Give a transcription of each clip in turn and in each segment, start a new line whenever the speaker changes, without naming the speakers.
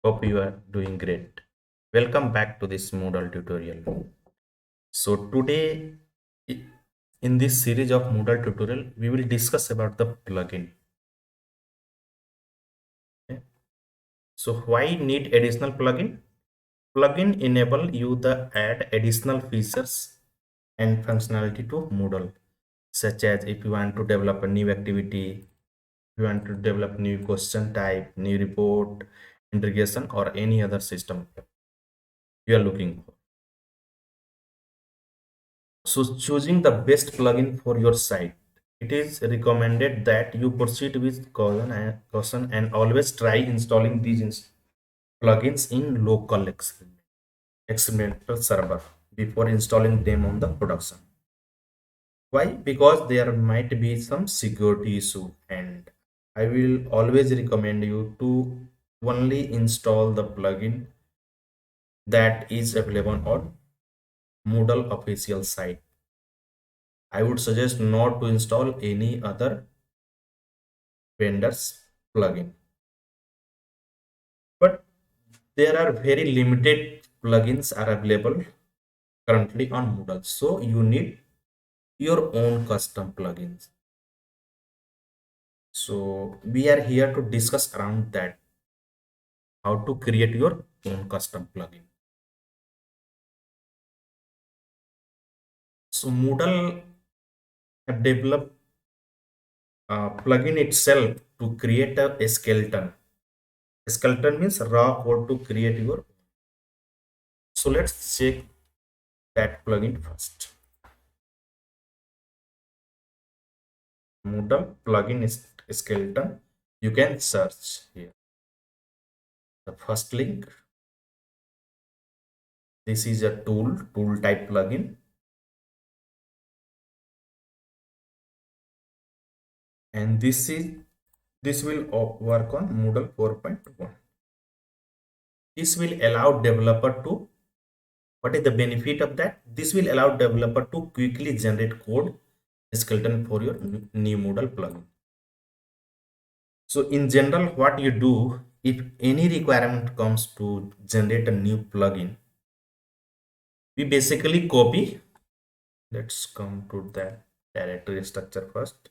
Hope you are doing great. Welcome back to this Moodle tutorial. So today i- in this series of Moodle tutorial, we will discuss about the plugin. Okay? So why need additional plugin? Plugin enable you the add additional features and functionality to Moodle, such as if you want to develop a new activity, you want to develop new question type, new report, integration, or any other system you are looking for. So choosing the best plugin for your site. It is recommended that you proceed with caution and always try installing these plugins in local experimental server before installing them on the production. Why? Because there might be some security issue, and I will always recommend you to only install the plugin that is available on Moodle official site. I would suggest not to install any other vendors plugin, but there are very limited plugins are available currently on Moodle, so you need your own custom plugins. So we are here to discuss around that, how to create your own custom plugin. So Moodle have developed a plugin itself to create a skeleton. Skeleton means raw code to create your. So let's check that plugin first. Moodle plugin is skeleton. You can search here. The first link. This is a tool type plugin, and this will work on Moodle 4.1. This will allow developer to. What is the benefit of that? This will allow developer to quickly generate code skeleton for your new Moodle plugin. So in general, what you do if any requirement comes to generate a new plugin, we basically copy. Let's come to that directory structure first.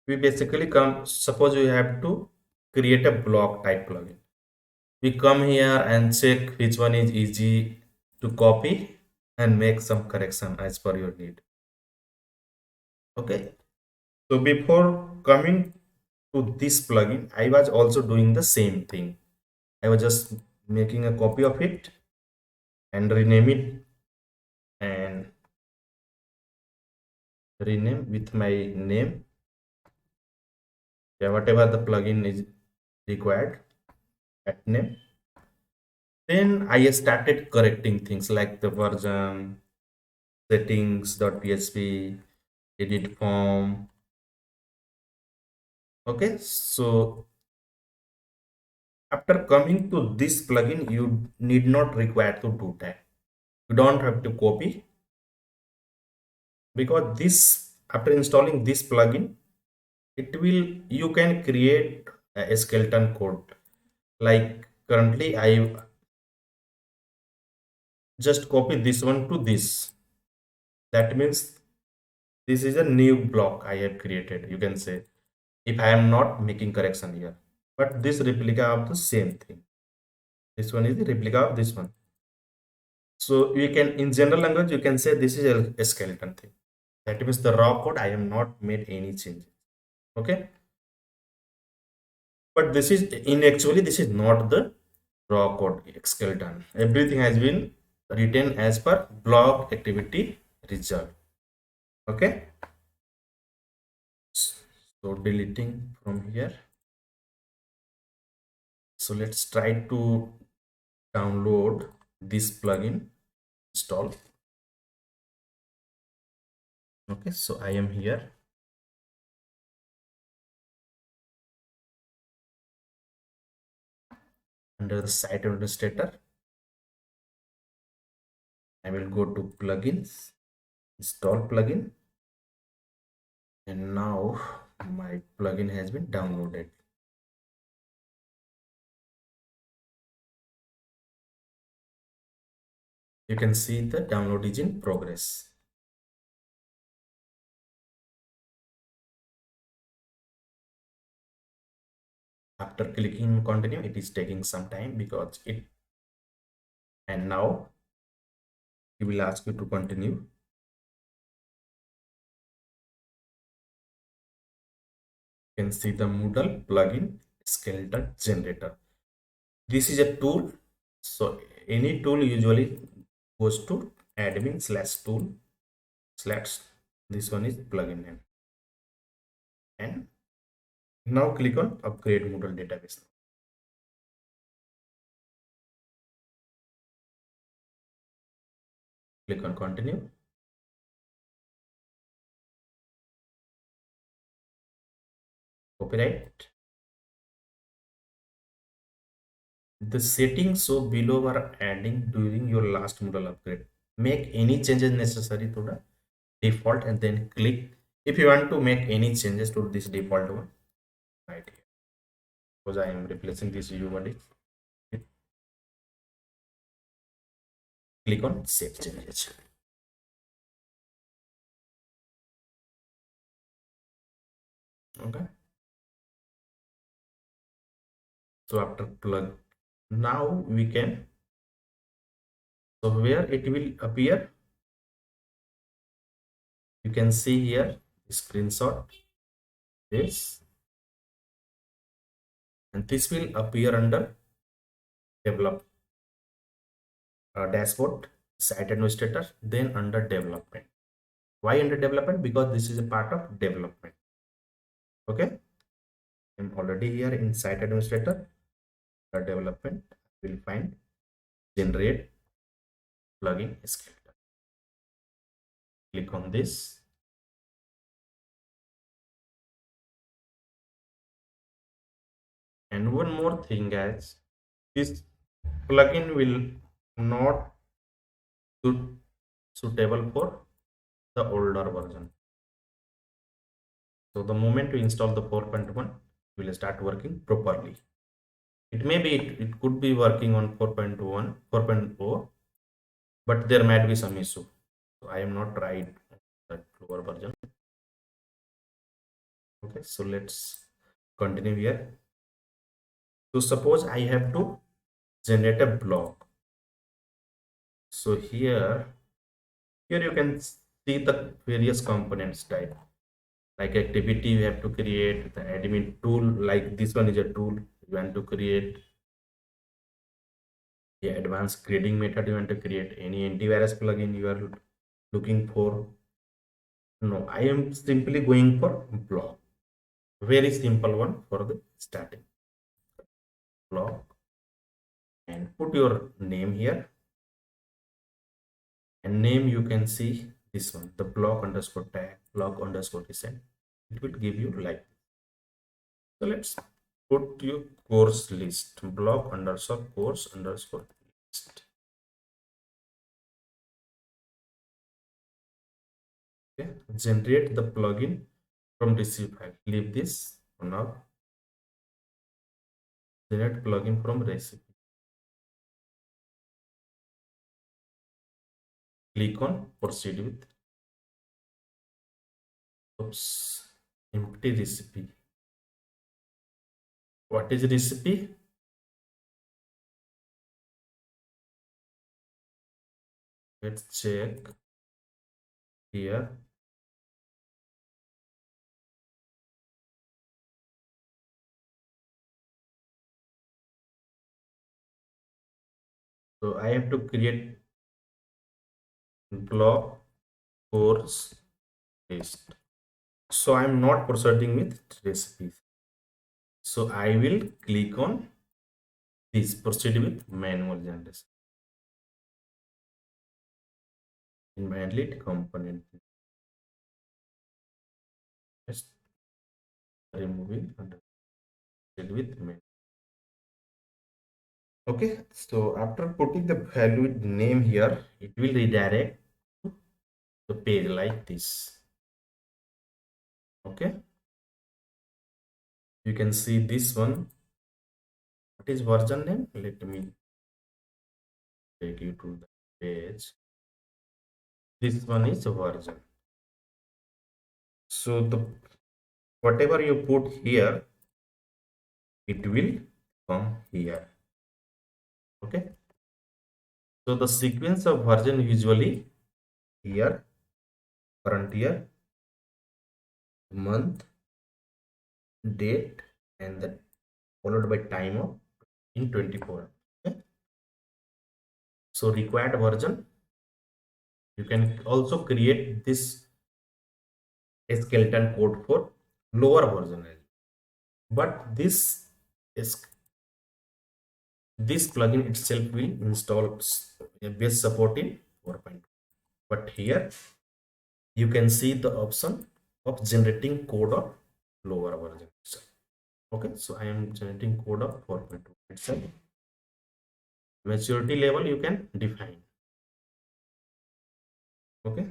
We basically come, suppose you have to create a block type plugin. We come here and check which one is easy to copy and make some correction as per your need. Okay. So before coming to this plugin, I was also doing the same thing. I was just making a copy of it and and rename with my name. Yeah, whatever the plugin is required at name. Then I started correcting things like the version, settings.php, edit form. Okay, so after coming to this plugin, you need not require to do that. You don't have to copy, because this, after installing this plugin, it will, you can create a skeleton code. Like currently I just copy this one to this. That means this is a new block I have created, you can say, if I am not making correction here. But this replica of the same thing. This one is the replica of this one. So you can, in general language, you can say this is a skeleton thing. That means the raw code I have not made any changes. Okay. But this is in actually this is not the raw code skeleton. Everything has been written as per block activity result. Okay. So deleting from here. So let's try to download this plugin, install. Okay, so I am here under the site administrator. I will go to plugins, install plugin. And now my plugin has been downloaded. You can see the download is in progress. After clicking continue, it is taking some time because it, and now it will ask you to continue. You can see the Moodle plugin Skelton generator. This is a tool. So any tool usually goes to admin slash tool slash, this one is plugin name. And now click on upgrade Moodle database. Click on continue. Copyright. The settings so below are adding during your last Moodle upgrade. Make any changes necessary to the default and then click. If you want to make any changes to this default one, right here, because I am replacing this UID, click on save changes. Okay. So after plug, now we can, so where it will appear, you can see here screenshot this, and this will appear under develop dashboard, site administrator, then under development. Why under development? Because this is a part of development. Okay, I'm already here in site administrator. Development will find generate plugin Skelton. Click on this. And one more thing, guys, this plugin will not suitable for the older version. So the moment you install the 4.1, it will start working properly. It may be, it could be working on 4.1, 4.0, but there might be some issue. So I am not tried that lower version. Okay, so let's continue here. So suppose I have to generate a blog. So here you can see the various components type. Like activity you have to create, the admin tool, like this one is a tool you want to create. The advanced grading method you want to create, any antivirus plugin you are looking for. No, I am simply going for blog. Very simple one for the starting. Blog, and put your name here, and name you can see this one, the blog underscore tag, blog underscore design. It will give you like, so let's put your course list, blog underscore course underscore list. Okay, generate the plugin from receive file. Leave this for now. Generate plugin from recipe. Click on proceed with. Oops, empty recipe. What is recipe? Let's check here. So I have to create blog course list. So I'm not proceeding with recipes. So I will click on this, proceed with manual generation. Invalid component. Just removing and proceed with manual. Okay, so after putting the value with name here, it will redirect to the page like this. Okay, you can see this one. What is version name? Let me take you to the page. This one is a version. So the whatever you put here, it will come here. Okay. So the sequence of version usually year, current year, month, date, and then followed by time of in 24. Okay. So required version, you can also create this skeleton code for lower version as well. But is this plugin itself will install a base support in 4.2. But here you can see the option of generating code of lower version itself. Okay, so I am generating code of 4.2 itself. Maturity level you can define. Okay,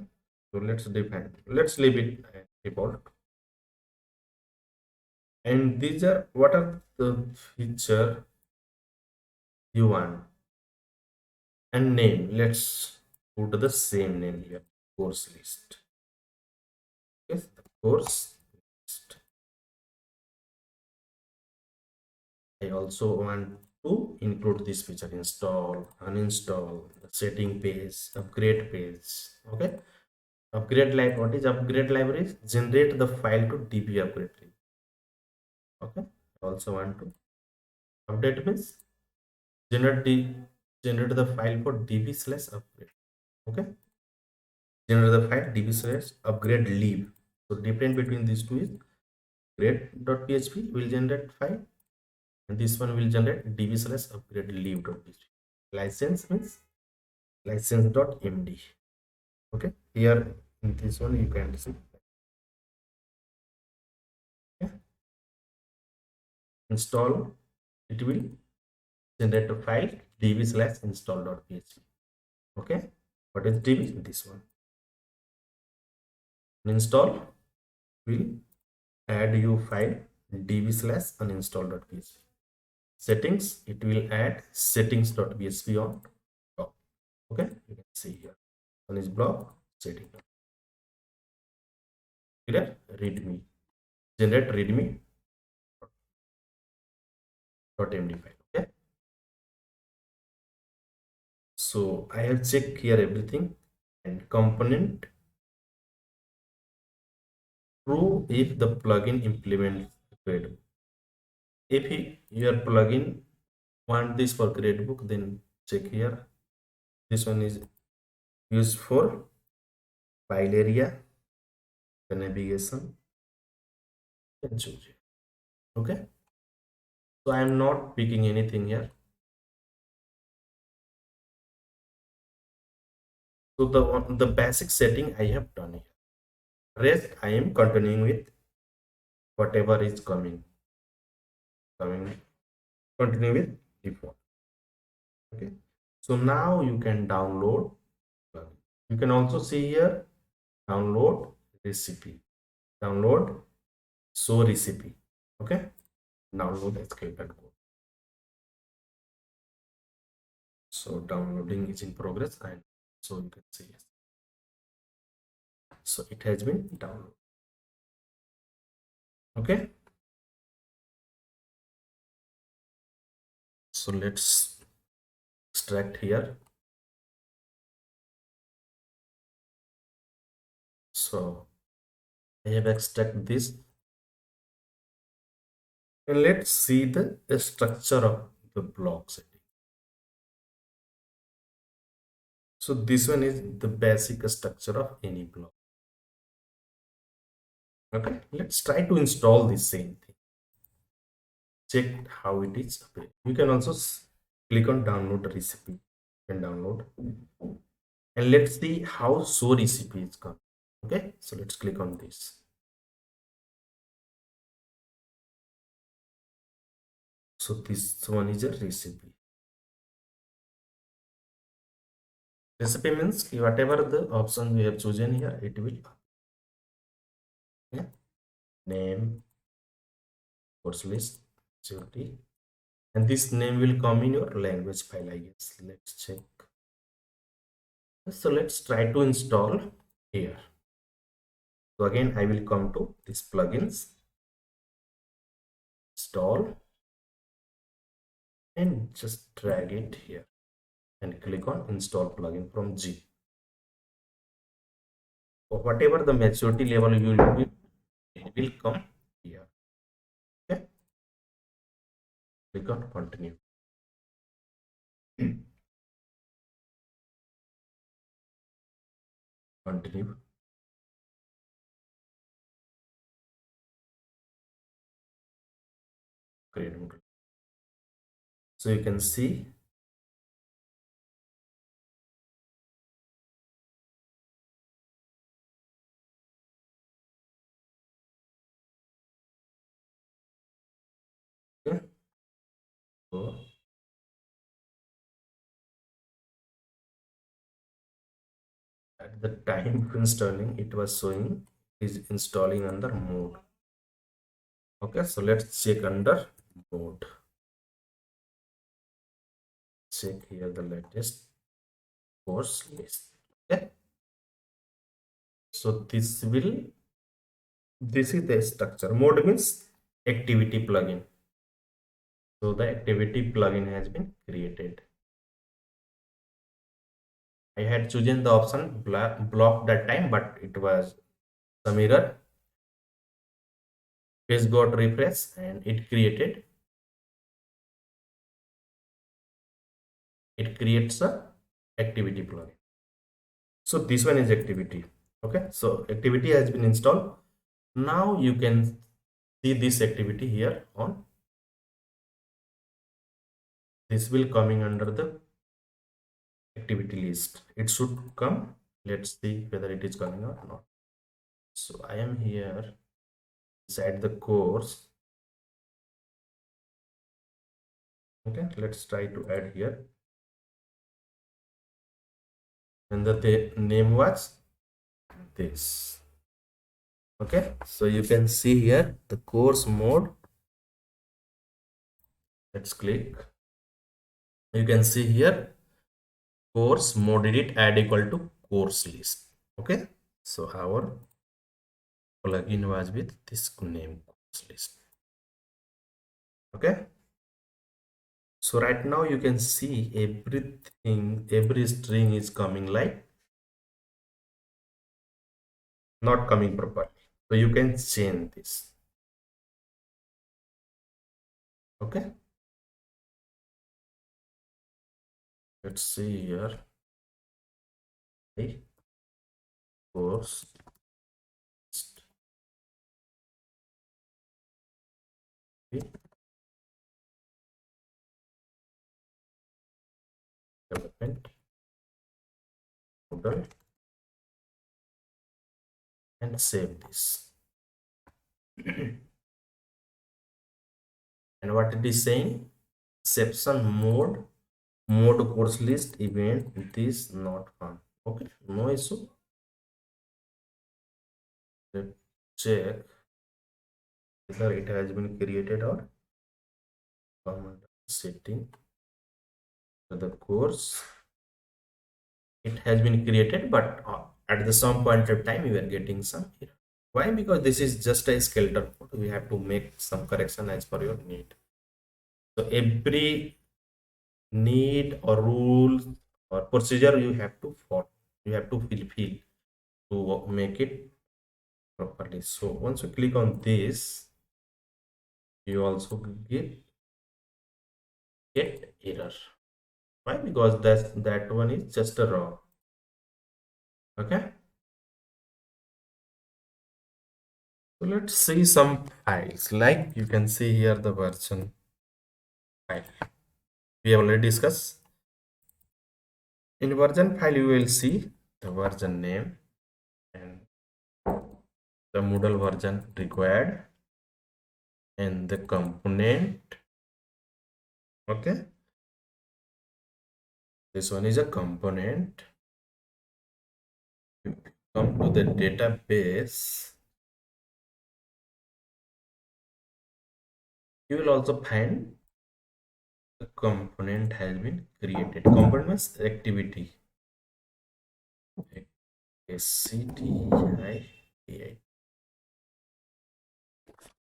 so let's define, let's leave it default. And these are what are the feature you want. And name, let's put the same name here, course list. Yes, the course list. I also want to include this feature: install, uninstall, the setting page, upgrade page. Okay, upgrade library. What is upgrade library? Generate the file to db upgrade. Okay, I also want to update means generate the generate the file for db/upgrade. Okay, generate the file db/upgrade leave. So different between these two is upgrade.php will generate file, and this one will generate db/upgrade leave.php. License means license.md. Okay, here in this one you can see. Okay. Install, it will generate a file db/install.php. Okay, what is db? This one. Install will add you file db/uninstall.php. Settings, it will add settings.php on top. Okay, you can see here one is block setting. Clear? Readme, generate readme.md file. Okay, so I have checked here everything. And component, true if the plugin implements gradebook. If your plugin want this for gradebook, then check here. This one is used for file area, the navigation, and choose it. Okay, so I am not picking anything here. So the basic setting I have done here. Rest I am continuing with whatever is coming continue with default. Okay, so now you can download plugin. You can also see here download recipe, download show recipe. Okay, download Skelton code. So downloading is in progress, and so you can see yes. So it has been downloaded. Okay, so let's extract here. So I have extract this, and let's see the structure of the block setting. So this one is the basic structure of any block. Okay, let's try to install the same thing. Check how it is. You can also click on download recipe and download, and let's see how show recipe is come. Okay, so let's click on this. So this one is a recipe. Recipe means whatever the option we have chosen here, it will. Yeah. name, course list, security, and this name will come in your language file, I guess. Let's check. So let's try to install here. So again, I will come to this plugins, install, and just drag it here and click on install plugin from G. So whatever the maturity level you will be, it will come here. Okay, click on continue. Continue. Create Moodle. So you can see, okay, so at the time of installing, it was showing is installing under mode. Okay, so let's check under mode. Check here the latest course list. Okay, so this is the structure. Mode means activity plugin. So the activity plugin has been created. I had chosen the option block that time, but it was some error. Page got refresh and it creates a activity plugin. So this one is activity. Okay, so activity has been installed. Now you can see this activity here on. This will coming under the activity list. It should come. Let's see whether it is coming or not. So I am here inside the course. Okay, let's try to add here. And the name was this. Okay, so you can see here the course mode. Let's click. You can see here course mode edit add equal to course list. Okay, so our plugin was with this name course list. Okay, so right now you can see every string is coming like not coming properly. So you can change this. Okay, let's see here. Okay. Course development Moodle and save this. And what it is saying, exception mode course list event this not found. Okay, no issue. Let's check whether it has been created or command setting for the course. It has been created, but at the some point of time you are getting some error. Why? Because this is just a skeleton code. We have to make some correction as per your need. So every need or rule or procedure you have to follow, you have to fulfill to make it properly. So once you click on this, you also get error. Why? Because that one is just a raw. Okay, so let's see some files. Like you can see here the version file we have already discussed. In version file you will see the version name and the Moodle version required and the component. Okay, this one is a component. You come to the database. You will also find the component has been created. Component means activity. SCTI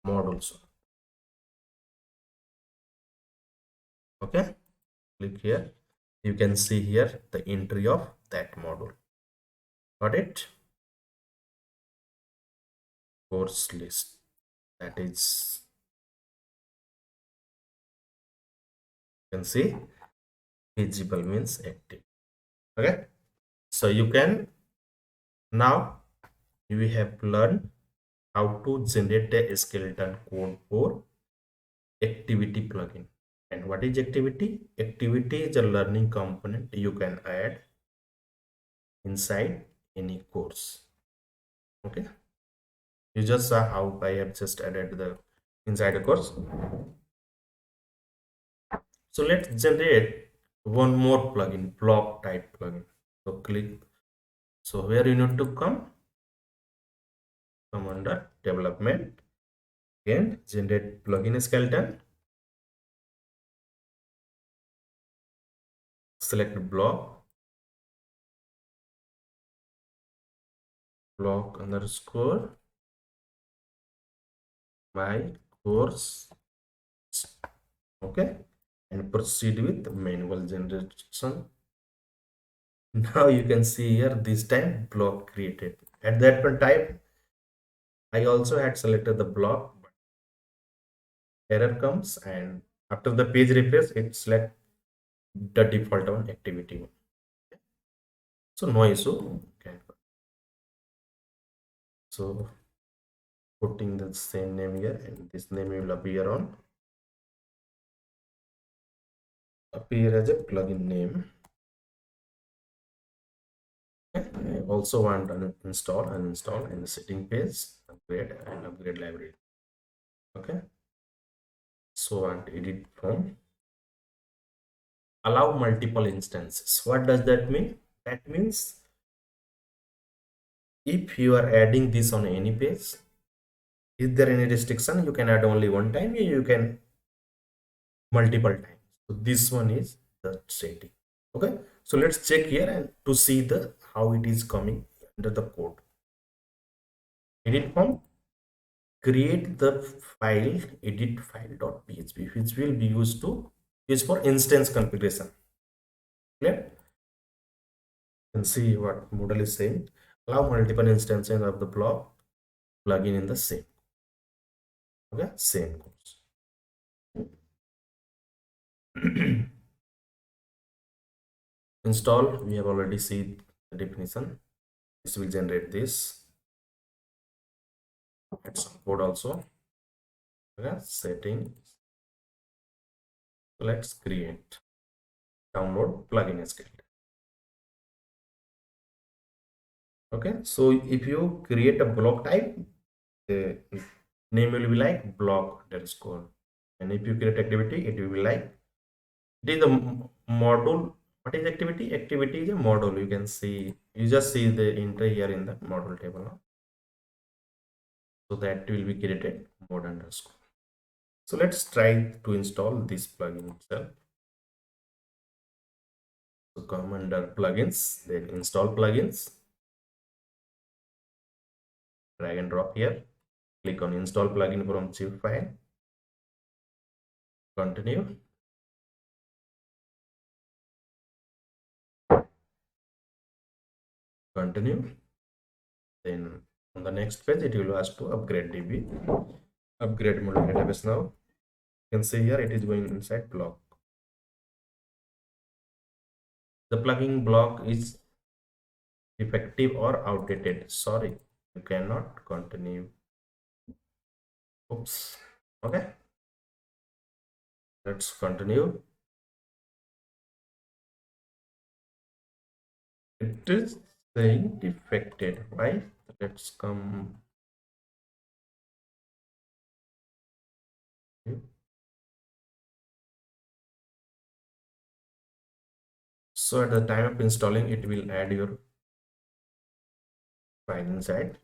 modules. Okay, click here. You can see here the entry of that module. Got it? Course list. That is, you can see visible means active. Okay, so you can now we have learned how to generate a skeleton code for activity plugin. And what is activity? Activity is a learning component you can add inside any course. Okay, you just saw how I have just added the inside a course. So let's generate one more plugin, block type plugin. So click, so where you need to come under development, again generate plugin skeleton, select block underscore my course. Okay, and proceed with manual generation. Now you can see here this time block created. At that point time I also had selected the block, but error comes, and after the page refresh it select the default one activity one. So no issue. Okay, so putting the same name here, and this name will appear as a plugin name. Okay. I also want to install and uninstall in the setting page, upgrade and upgrade library. Okay, so I want to edit from allow multiple instances. What does that mean? That means if you are adding this on any page, is there any restriction? You can add only one time, you can multiple times. So this one is the setting. Okay, so let's check here and to see the how it is coming under the code. Edit form, create the file edit file.php, which will be used for instance configuration. Clear? You can see what Moodle is saying. Allow multiple instances of the block plugin in the same. Okay, same course. Install, we have already seen the definition. This will generate this. Add some code also. Okay, settings. So let's create download plugin skeleton. Okay, so if you create a block type, the name will be like block underscore, and if you create activity, it will be like it is a module. What is activity? Activity is a module. You can see, you just see the entry here in the module table now. So that will be created mod underscore. So let's try to install this plugin itself. So come under plugins, then install plugins, drag and drop here, click on install plugin from zip file, continue, then on the next page it will ask to upgrade DB, upgrade Moodle database. Now you can see here it is going inside block. The plugin block is defective or outdated. Sorry, you cannot continue. Oops. Okay, let's continue. It is saying defected. Why? Let's come. So at the time of installing, it will add your file inside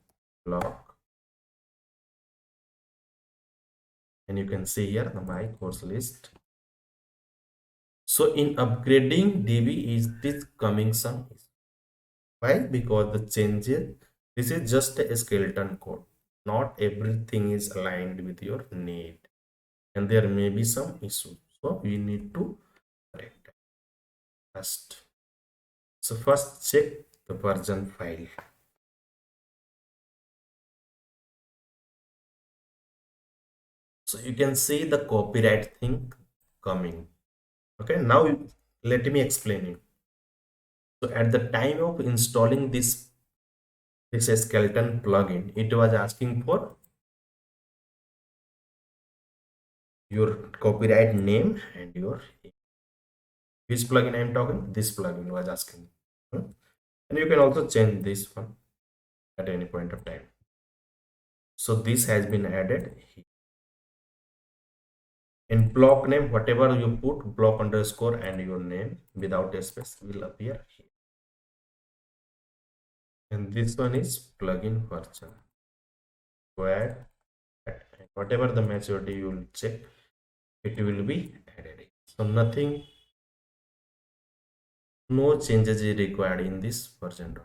block, and you can see here the my course list. So in upgrading db is this coming some issue. Why? Because the changes, this is just a skeleton code, not everything is aligned with your need, and there may be some issues, so we need to correct that first. So first check the version file. So you can see the copyright thing coming. Okay, now let me explain you. So at the time of installing this skeleton plugin, it was asking for your copyright name and your, which plugin I am talking, this plugin was asking. Hmm? And you can also change this one at any point of time. So this has been added here. In block name, whatever you put, block underscore and your name without a space will appear here. And this one is plugin version. To add, and whatever the maturity you will check, it will be added. So nothing, no changes is required in this version.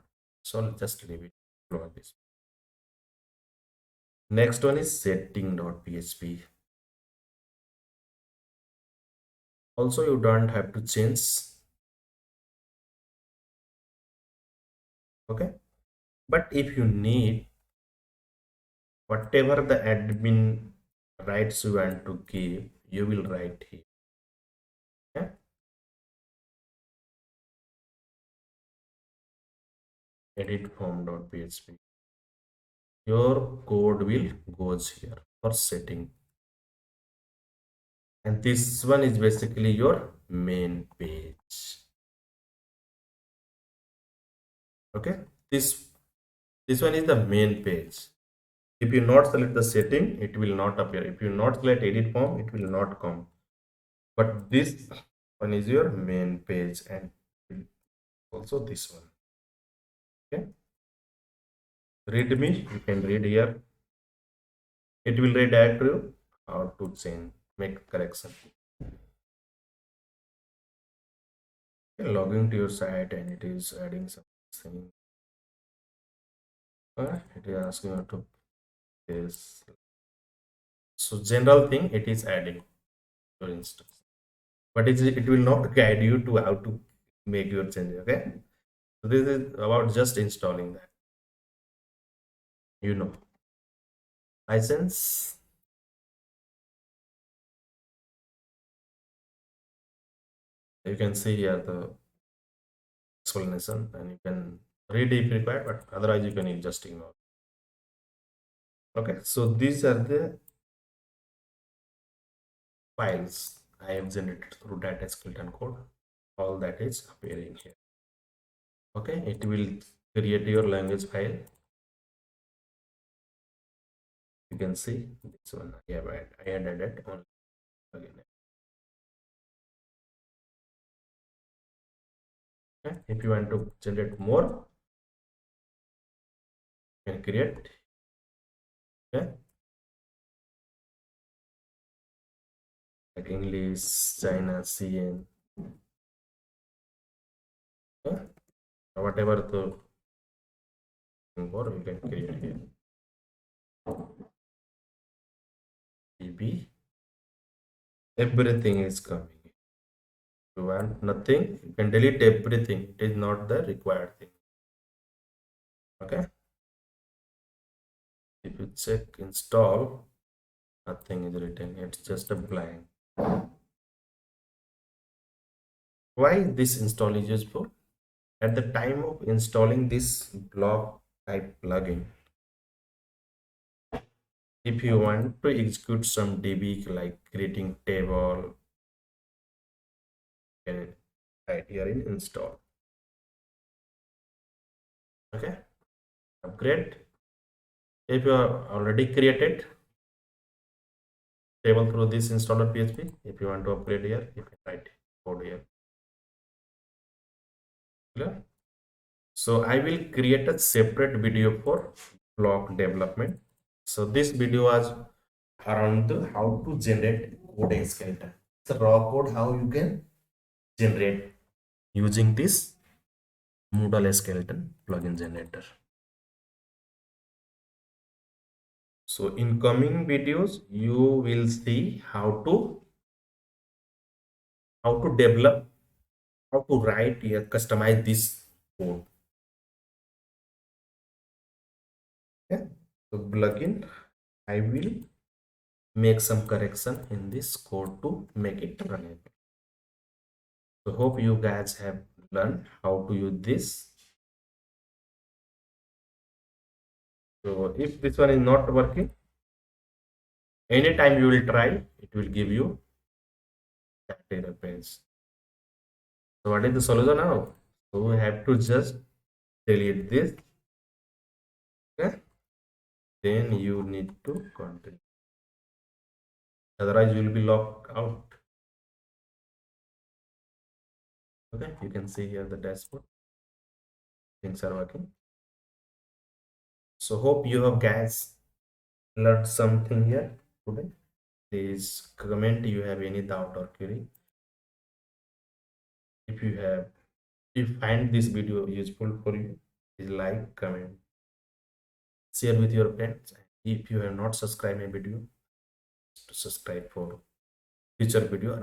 So just leave it like this. Next one is setting.php. Also you don't have to change. Okay, but if you need, whatever the admin rights you want to give, you will write here. Okay? Edit form.php, your code will goes here for setting, and this one is basically your main page. Okay, this one is the main page. If you not select the setting, it will not appear. If you not select edit form, it will not come. But this one is your main page, and also this one. Okay, readme, you can read here. It will redirect you how to change, make correction. Logging to your site, and it is adding something. It is asking you to this. So general thing, it is adding your instance, but it will not guide you to how to make your change. Okay, so this is about just installing that. License. You can see here the explanation, and you can read if required, but otherwise you can just ignore. Okay, so these are the files I have generated through data skeleton code. All that is appearing here. Okay, it will create your language file. You can see this one I have added it on again. Okay, if you want to generate more, you can create. Okay, like English, China, CN. Okay, whatever the more you can create here. DB, everything is coming. If you want nothing, you can delete everything. It is not the required thing. Okay, if you check install, nothing is written. It's just a blank. Why this install is useful? At the time of installing this block type plugin, if you want to execute some db like creating table, you can write here in install. Okay, upgrade. If you are already created table through this installer php, if you want to upgrade here, you can write code here. Clear? So I will create a separate video for block development. So this video was around the how to generate code in Skeleton. It's a raw code how you can generate using this Moodle Skeleton plugin generator. So in coming videos, you will see how to develop, how to write, yeah, customize this code. Okay. So plugin, I will make some correction in this code to make it runnable. So hope you guys have learned how to use this. So if this one is not working, anytime you will try, it will give you that error page. So what is the solution now? So we have to just delete this. Okay. Then you need to continue. Otherwise, you will be locked out. Okay, you can see here the dashboard. Things are working. So hope you have guys learned something here today. Please comment you have any doubt or query. If you have, if you find this video useful for you, please like, comment, share with your friends. If you have not subscribed my video, to subscribe for future video.